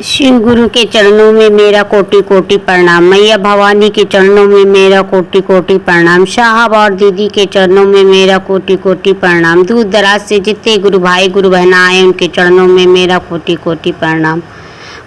शिव गुरु के चरणों में मेरा कोटि कोटि प्रणाम। मैया भवानी के चरणों में मेरा कोटि कोटि प्रणाम। साहब और दीदी के चरणों में मेरा कोटि कोटि प्रणाम। दूर दराज से जितने गुरु भाई गुरु बहना आए उनके चरणों में मेरा कोटि कोटि प्रणाम।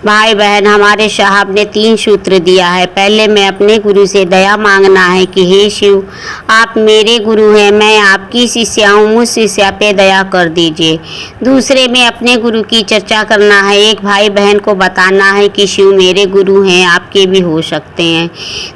भाई बहन, हमारे साहब ने 3 सूत्र दिया है। पहले में अपने गुरु से दया मांगना है कि हे शिव, आप मेरे गुरु हैं, मैं आपकी शिष्या हूँ, मुझ शिष्या पे दया कर दीजिए। दूसरे में अपने गुरु की चर्चा करना है। एक भाई बहन को बताना है कि शिव मेरे गुरु हैं, आपके भी हो सकते हैं।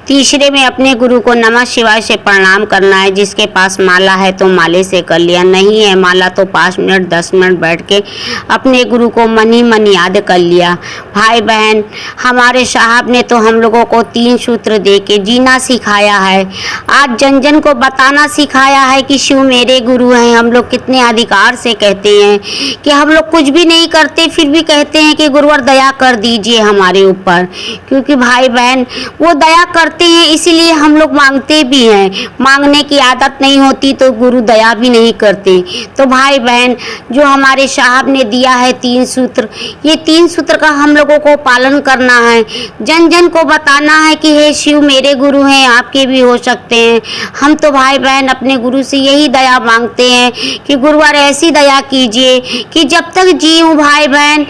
तीसरे में अपने गुरु को नमः शिवाय से प्रणाम करना है। जिसके पास माला है तो माले से कर लिया, नहीं है माला तो 5 मिनट 10 मिनट बैठ के अपने गुरु को मन ही मन याद कर लिया। भाई बहन, हमारे साहब ने तो हम लोगों को 3 सूत्र दे के जीना सिखाया है। आज जन जन को बताना सिखाया है कि शिव मेरे गुरु हैं। हम लोग कितने अधिकार से कहते हैं कि हम लोग कुछ भी नहीं करते, फिर भी कहते हैं कि गुरुवर दया कर दीजिए हमारे ऊपर। क्योंकि भाई बहन वो दया करते हैं, इसीलिए हम लोग मांगते भी हैं। मांगने की आदत नहीं होती तो गुरु दया भी नहीं करते। तो भाई बहन, जो हमारे साहब ने दिया है 3 सूत्र, ये 3 सूत्र का हम लोगों को पालन करना है। जन जन को बताना है कि हे शिव मेरे गुरु हैं, आपके भी हो सकते हैं। हम तो भाई बहन अपने गुरु से यही दया मांगते हैं कि गुरुवार ऐसी दया कीजिए कि जब तक जीऊँ भाई बहन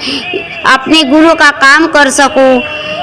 अपने गुरु का काम कर सकूं,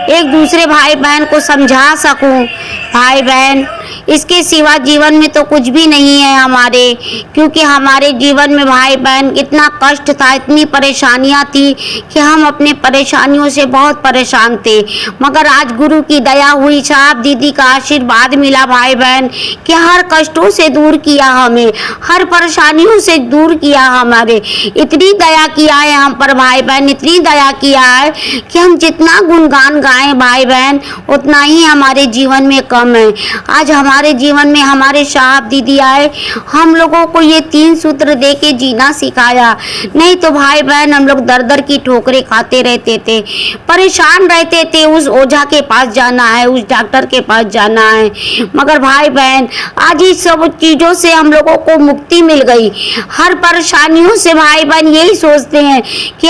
एक दूसरे भाई बहन को समझा सकूं। भाई बहन, इसके सिवा जीवन में तो कुछ भी नहीं है हमारे। क्योंकि हमारे जीवन में भाई बहन इतना कष्ट था, इतनी परेशानियां थी कि हम अपने परेशानियों से बहुत परेशान थे। मगर आज गुरु की दया हुई, साहब दीदी का आशीर्वाद मिला भाई बहन कि हर कष्टों से दूर किया, हमें हर परेशानियों से दूर किया। हमारे इतनी दया किया है हम पर भाई बहन, इतनी दया किया है कि हम जितना गुणगान गाएं भाई बहन उतना ही हमारे जीवन में कम है। आज हमारे जीवन में हमारे साहब दीदी आए, हम लोगों को ये 3 सूत्र दे के जीना सिखाया। नहीं तो भाई बहन हम लोग दर दर की ठोकरें खाते रहते थे, परेशान रहते थे। उस ओझा के पास जाना है, उस डॉक्टर के पास जाना है। मगर भाई बहन आज इस सब चीज़ों से हम लोगों को मुक्ति मिल गई। हर परेशानियों से भाई बहन यही सोचते हैं कि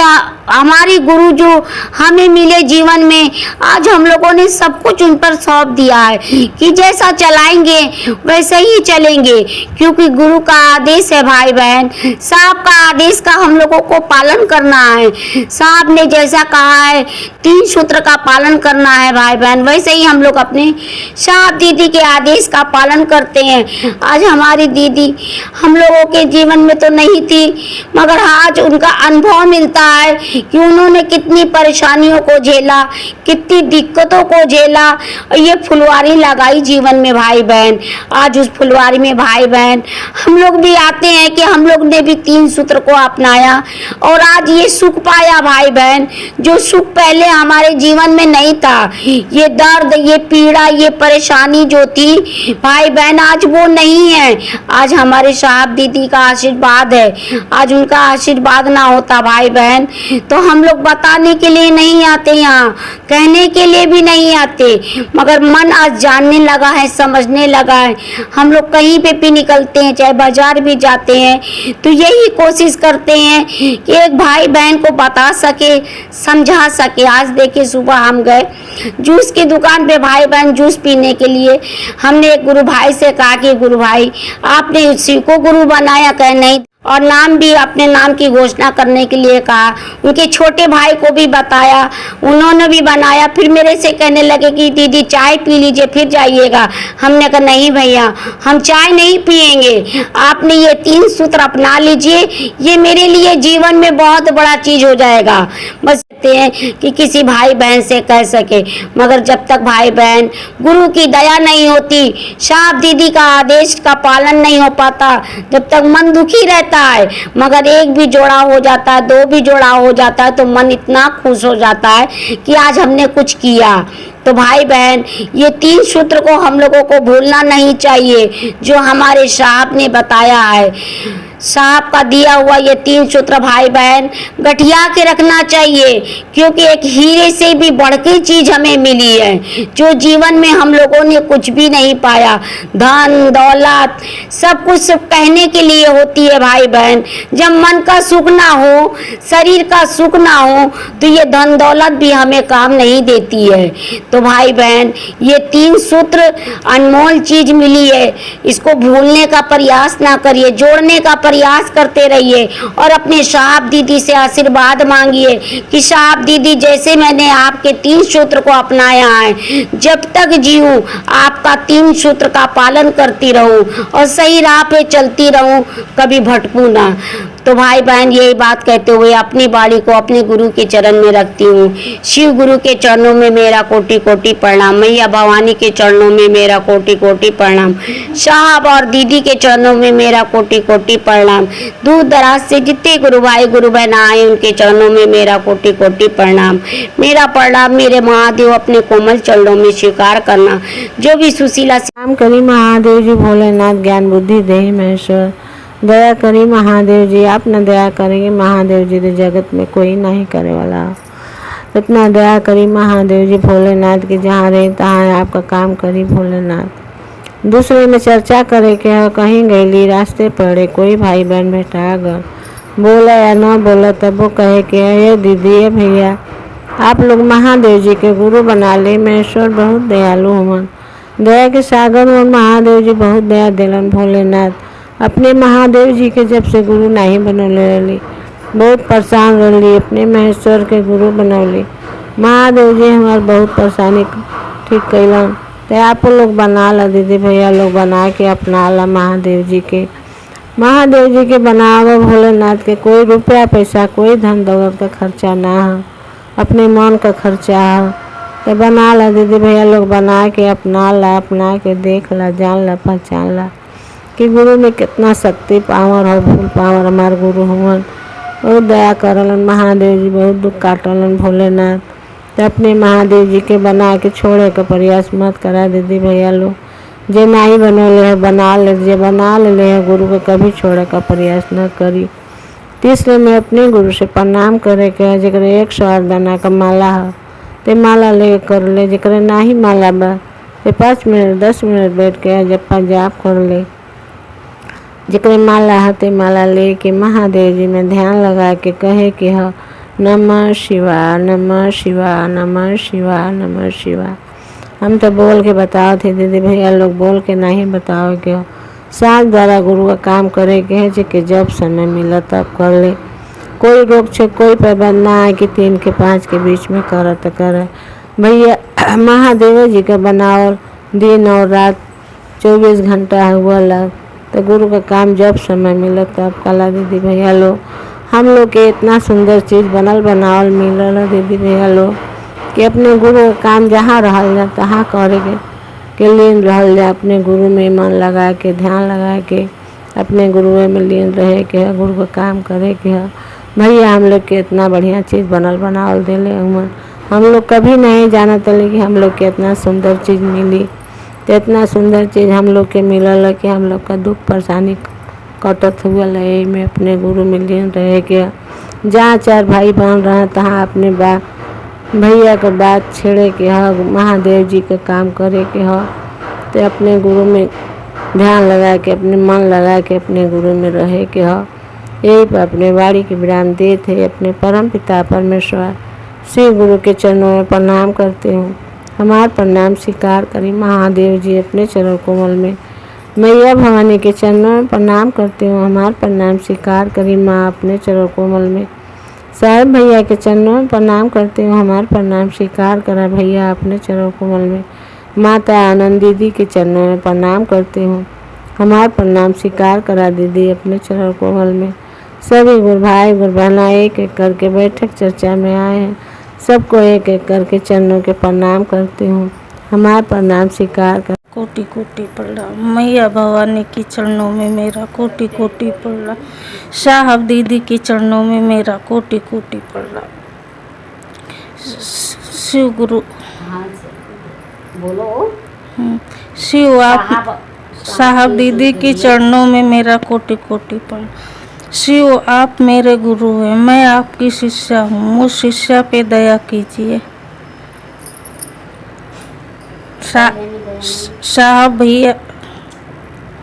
हमारे गुरु जो हमें मिले जीवन में, आज हम लोगों ने सब कुछ उन पर सौंप दिया है कि जैसा चलाएंगे वैसे ही चलेंगे। क्योंकि गुरु का आदेश है भाई बहन, साहब का आदेश का हम लोगों को पालन करना है। साहब ने जैसा कहा है 3 सूत्र का पालन करना है भाई बहन, वैसे ही हम लोग अपने साहब दीदी के आदेश का पालन करते हैं। आज हमारी दीदी हम लोगों के जीवन में तो नहीं थी, मगर आज उनका अनुभव मिलता है कि उन्होंने कितनी परेशानियों को झेला, कितनी दिक्कतों को झेला और ये फुलवारी लगाई जीवन में भाई बहन। आज उस फुलवारी में भाई बहन हम लोग भी आते हैं कि हम लोग ने भी 3 सूत्र को अपनाया और आज ये सुख पाया भाई बहन, जो सुख पहले हमारे जीवन में नहीं था। ये दर्द, ये पीड़ा, ये परेशानी जो थी भाई बहन आज वो नहीं है। आज हमारे साहब दीदी का आशीर्वाद है। आज उनका आशीर्वाद ना होता भाई बहन तो हम लोग बताने के लिए नहीं आते, यहाँ कहने के लिए भी नहीं आते। मगर मन आज जानने लगा है, समझने लगा है। हम लोग कहीं पे भी निकलते हैं, चाहे बाजार भी जाते हैं, तो यही कोशिश करते हैं कि एक भाई बहन को बता सके, समझा सके। आज देखिए सुबह हम गए जूस की दुकान पे भाई बहन जूस पीने के लिए। हमने एक गुरु भाई से कहा कि गुरु भाई आपने शिव को गुरु बनाया? कहे नहीं। और नाम भी अपने नाम की घोषणा करने के लिए कहा। उनके छोटे भाई को भी बताया, उन्होंने भी बनाया। फिर मेरे से कहने लगे कि दीदी चाय पी लीजिए फिर जाइएगा। हमने कहा नहीं भैया, हम चाय नहीं पिएंगे, आपने ये 3 सूत्र अपना लीजिए, ये मेरे लिए जीवन में बहुत बड़ा चीज़ हो जाएगा। बस हैं कि किसी भाई बहन से कह सके। मगर जब तक भाई बहन गुरु की दया नहीं होती, साहब दीदी का आदेश का पालन नहीं हो पाता, जब तक मन दुखी रहता है। मगर एक भी जोड़ा हो जाता है, 2 भी जोड़ा हो जाता है तो मन इतना खुश हो जाता है कि आज हमने कुछ किया। तो भाई बहन, ये 3 सूत्र को हम लोगों को भूलना नहीं चाहिए जो हमारे साहब ने बताया है। साहब का दिया हुआ ये 3 सूत्र भाई बहन गठिया के रखना चाहिए, क्योंकि एक हीरे से भी बढ़ के चीज हमें मिली है जो जीवन में हम लोगों ने कुछ भी नहीं पाया। धन दौलत सब कुछ सब कहने के लिए होती है भाई बहन। जब मन का सुख ना हो, शरीर का सुख ना हो, तो ये धन दौलत भी हमें काम नहीं देती है। तो भाई बहन, ये 3 सूत्र अनमोल चीज मिली है, इसको भूलने का प्रयास ना करिए, जोड़ने का प्रयास करते रहिए और अपने साहब दीदी से आशीर्वाद मांगिए कि साहब दीदी, जैसे मैंने आपके 3 सूत्र को अपनाया है, जब तक जीऊं आपका 3 सूत्र का पालन करती रहूं और सही राह पे चलती रहूं, कभी भटकूं ना। तो भाई बहन, यही बात कहते हुए अपनी बाड़ी को अपने गुरु के चरण में रखती हूँ। शिव गुरु के चरणों में मेरा कोटि कोटि प्रणाम, मैया भवानी के चरणों में मेरा कोटि कोटि प्रणाम, साहब और दीदी के चरणों में मेरा कोटि कोटि प्रणाम, दूर दराज से जितने गुरु भाई गुरु बहन आए उनके चरणों में मेरा कोटि कोटि प्रणाम। मेरा प्रणाम मेरे महादेव अपने कोमल चरणों में स्वीकार करना। जो भी सुशीला नाम करी महादेव जी भोलेनाथ, ज्ञान बुद्धि देहि महेश्वर, दया करी महादेव जी। आप न दया करेंगे महादेव जी, तो जगत में कोई नहीं करे वाला। इतना दया करी महादेव जी भोलेनाथ की, जहाँ रहे तहाँ आपका काम करी भोलेनाथ। दूसरे में चर्चा करे के कहीं गईली रास्ते पड़े कोई भाई बहन भेटा गए, बोला या न बोला तब वो कहे कि ये दीदी ये भैया आप लोग महादेव जी के गुरु बना ले। महेश्वर बहुत दयालु हुआ, दया के सागर और महादेव जी बहुत दया दिलन भोलेनाथ। अपने महादेव जी के जब से गुरु नहीं बनौले रही, बहुत परेशान रही, अपने महेश्वर के गुरु बनौली। महादेव जी हमारे बहुत परेशानी ठीक कैलन। तो आप लोग बना ला दीदी भैया लोग बना के अपना ला महादेव जी के। महादेव जी के बनावे भोलेनाथ के, कोई रुपया पैसा कोई धन दौलत का खर्चा ना हो, अपने मन का खर्चा हो। तो बना ला दीदी भैया लोग बना के अपना के देख ला, जान ला, पहचान ला कि गुरु में कितना शक्ति पावर हो, फुल पावर हमारे गुरु हुआ। बहुत दया करलन महादेव जी, बहुत दुख काटलन भोलेनाथ। तो अपने महादेव जी के बना के छोड़े का प्रयास मत करा दीदी भैया लोग। जे नहीं बनौले है बना ले, जे बना ले है गुरु को कभी छोड़े का प्रयास न करी। तीसरे में अपने गुरु से प्रणाम करे के, जरा 108 दाना का माला है तो माला ले कर ले, जरा नहीं माला बा तो 5 मिनट 10 मिनट बैठ के जब जाप कर ले। जकरे माला है तो माला ले के महादेव जी में ध्यान लगा के कहे कि ह नमः शिवाय नमः शिवाय नमः शिवाय नमः शिवाय। हम तो बोल के बताओ थे दीदी भैया लोग, बोल के नहीं बताओ के हो। साथ द्वारा गुरु का काम करे के है कि जब समय मिला तब कर ले। कोई रोक छे कोई पाबंद ना है कि 3 के 5 के बीच में करे तो करे भैया। महादेव जी का बनाओ दिन और रात 24 घंटा हुआ ला, तो गुरु का काम जब समय मिला तब कला दीदी भैया लोग। हम लोग के इतना सुंदर चीज़ बनल बनावल मिलल दीदी भैया लोग कि अपने गुरु का काम जहाँ रहल जा तहाँ करेंगे के लीन रहल जा। अपने गुरु में मन लगा के ध्यान लगा के अपने गुरु में लीन रहे के है, गुरु का काम करे के है भैया। हम लोग के इतना बढ़िया चीज़ बनल बनावल दिले हुआ, हम लोग कभी नहीं जाना तले कि हम लोग के इतना सुंदर चीज़ मिली। तो इतना सुंदर चीज़ हम लोग के मिलल कि हम लोग का दुख परेशानी कटत हुआ है में अपने गुरु में लीन रहे के। जहाँ 4 भाई बहन रहे तहाँ अपने भैया का बात छेड़े के ह, महादेव जी का काम करे के ह। तो अपने गुरु में ध्यान लगा के अपने मन लगा के अपने गुरु में रहे के ह। यही पर अपने वाणी के विराम देते अपने परम पिता परमेश्वर श्री गुरु के चरणों में प्रणाम करते हूँ। हमार प्रणाम स्वीकार करी महादेव जी अपने चरण कोमल में। मैया भवानी के चरणों में प्रणाम करते हूँ, हमार प्रणाम स्वीकार करी माँ अपने चरण कोमल में। साहब भैया के चरणों में प्रणाम करते हूँ, हमार प्रणाम स्वीकार करा भैया अपने चरण कोमल में। माता आनंद दीदी के चरणों में प्रणाम करते हूँ, हमार प्रणाम स्वीकार करा दीदी अपने चरण कोमल में। सभी गुरु भाई गुरु बहना एक एक करके बैठक चर्चा में आए हैं, सबको एक एक करके चरणों के प्रणाम करती हूँ, हमारा प्रणाम स्वीकार कर। कोटि कोटि प्रणाम मैया भवानी के चरणों में मेरा कोटि कोटि प्रणाम, साहब दीदी के चरणों में मेरा कोटि कोटि प्रणाम। शिव गुरु बोलो। शिव आप साहब दीदी के चरणों में मेरा कोटि कोटि प्रणाम। शिव आप मेरे गुरु हैं, मैं आपकी शिष्या हूँ, मुझ शिष्या पे दया कीजिए। साहब भैया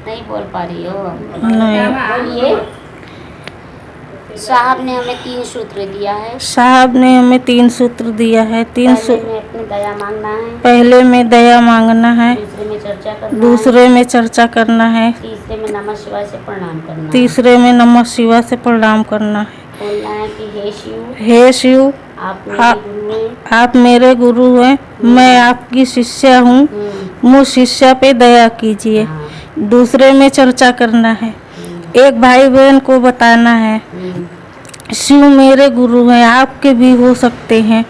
नहीं बोल पा रही हो? नहीं, बोलिए। साहब ने हमें 3 सूत्र दिया है। साहब ने हमें 3 सूत्र दिया है। 3 पहले में अपनी दया मांगना है, पहले में दया मांगना है, दूसरे में चर्चा करना दूसरे में चर्चा करना है, है, तीसरे में नमः शिवाय से प्रणाम करना है। तीसरे में नमः शिवाय से प्रणाम करना है। बोलना है कि हे शिव, हे शिव आप मेरे गुरु हैं। आप मेरे गुरु हैं, मैं आपकी शिष्या हूँ, मुझ शिष्या पे दया कीजिए। हाँ। दूसरे में चर्चा करना है, एक भाई बहन को बताना है शिव मेरे गुरु हैं, आपके भी हो सकते हैं।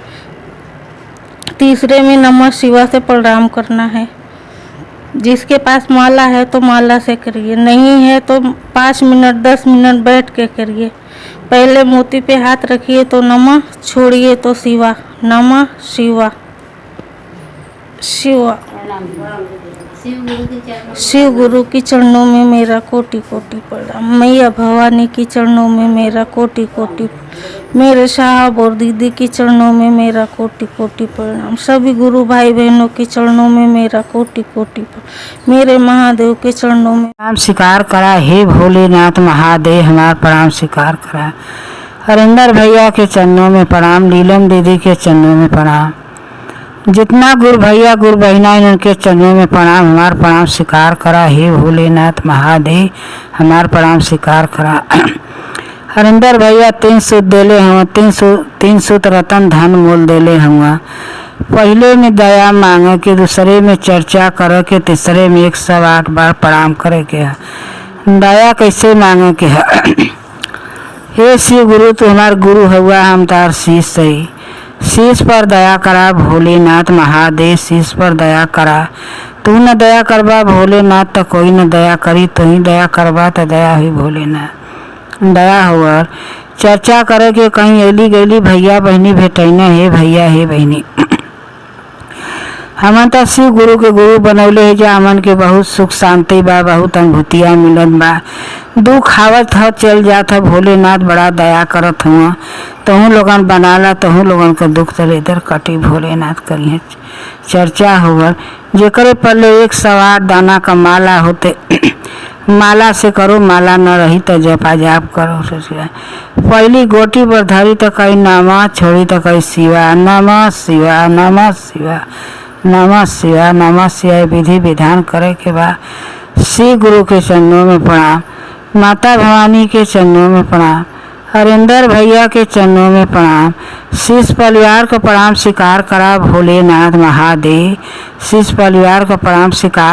तीसरे में नमः शिवाय से प्रणाम करना है। जिसके पास माला है तो माला से करिए, नहीं है तो 5 मिनट 10 मिनट बैठ के करिए। पहले मोती पे हाथ रखिए तो नमः, छोड़िए तो शिवा, नमः शिवा शिवा। शिव गुरु के चरणों में मेरा कोटि कोटि प्रणाम। मैया भवानी के चरणों में मेरा कोटि कोटि, मेरे साहब और दीदी के चरणों में मेरा कोटि कोटि प्रणाम। सभी गुरु भाई बहनों के चरणों में मेरा कोटि कोटि प्रणाम। मेरे महादेव के चरणों में प्रणाम स्वीकार करा। हे भोलेनाथ महादेव हमारा प्रणाम स्वीकार करा। हरिंदर भैया के चरणों में प्रणाम, नीलम दीदी के चरणों में प्रणाम, जितना गुरु भैया गुरु बहना उनके चरणों में प्रणाम, हमारा प्रणाम स्वीकार करा। हे भोलेनाथ महादेव हमारा प्रणाम स्वीकार करा। हरिंदर भैया 3 सूत देले हुआ, 3 सूत रतन धन मोल देले हुआ। पहले में दया मांगे के, दूसरे में चर्चा करे के, तीसरे में 108 बार प्रणाम करे के। दया कैसे मांगे के है? हे शिव गुरु तू हमार गुरु हुआ, हम तार शीश सही, शीश पर दया करा भोलेनाथ महादेव, शीश पर दया करा। तू न दया करबा भोलेनाथ तो कोई न दया करी, तू ही दया करबा तो दया हुई भोलेनाथ। दया हुआ चर्चा करे के, कहीं एली गैली भैया बहनी भेटैना, हे भैया हे बहनी। हमन तो शिव गुरु के गुरु बनौले है, जा हमन के बहुत सुख शांति बा, बहुत अनुभूतियाँ मिलत बा। दुख आवत ह चल जात ह, भोलेनाथ बड़ा दया करत हुआ। तहु लोगन बनाला, तहु लोगन के दुख तले इधर कटी, भोलेनाथ करिए चर्चा होगा। जेकरे पहले 108 दाना का माला होते माला से करो, माला न रही तो जपा जाप करो। सोचिए पहली गोटी पर धरी तो कहीं नमः, छोड़ी तो कहीं शिवा, नमः शिवा नमः शिवा नमः शिवा नमः शिवाय विधि विधान करे के बाद श्री गुरु के चरणों में प्रणाम, माता भवानी के चरणों में प्रणाम, हरिंदर भैया के चरणों में प्रणाम। शीश परिवार का प्रणाम स्वीकार करा भोलेनाथ महादेव, शीश परिवार का प्रणाम स्वीकार